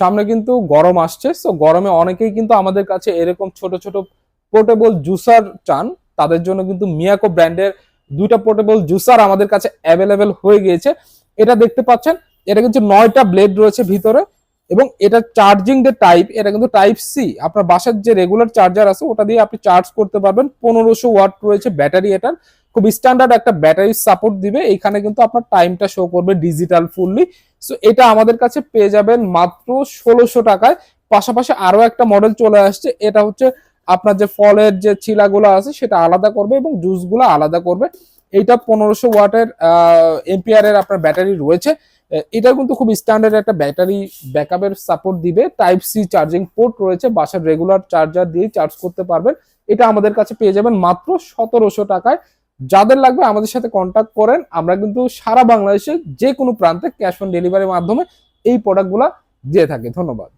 সামনে কিন্তু গরম আসছে, সো গরমে অনেকেই কিন্তু আমাদের কাছে এরকম ছোট ছোট পোর্টেবল জুসার চান। তাদের জন্য কিন্তু মিয়াকো ব্র্যান্ডের দুইটা পোর্টেবল জুসার আমাদের কাছে অ্যাভেলেবেল হয়ে গিয়েছে। এটা দেখতে পাচ্ছেন, এটা কিন্তু 9টা ব্লেড রয়েছে ভিতরে, এবং এটা চার্জিং যে টাইপ, এটা কিন্তু টাইপ সি। আপনার বাসার যে রেগুলার চার্জার আছে ওটা দিয়ে আপনি চার্জ করতে পারবেন। 1500 ওয়াট রয়েছে ব্যাটারি। এটার খুব স্ট্যান্ডার্ড একটা ব্যাটারি সাপোর্ট দিবে। এখানে কিন্তু আপনার টাইমটা শো করবে ডিজিটাল ফুললি। সো এটা আমাদের কাছে পেয়ে যাবেন মাত্র 1600 টাকায়। পাশাপাশি আরো একটা মডেল চলে আসছে, এটা হচ্ছে আপনার যে ফলের যে ছিলাগুলো আছে সেটা আলাদা করবে এবং জুসগুলো আলাদা করবে। এইটা 1500 ওয়াটের এম্পিয়ারের আপনার ব্যাটারি রয়েছে। এটা কিন্তু খুব স্ট্যান্ডার্ড একটা ব্যাটারি ব্যাকআপের সাপোর্ট দিবে। টাইপ সি চার্জিং পোর্ট রয়েছে, বাসার রেগুলার চার্জার দিয়ে চার্জ করতে পারবেন। এটা আমাদের কাছে পেয়ে যাবেন মাত্র 1700 টাকায়। যাদের লাগবে আমাদের সাথে কন্ট্যাক্ট করেন। আমরা কিন্তু সারা বাংলাদেশে যে কোনো প্রান্তে ক্যাশ অন ডেলিভারির মাধ্যমে এই প্রোডাক্টগুলো দিয়ে থাকি। ধন্যবাদ।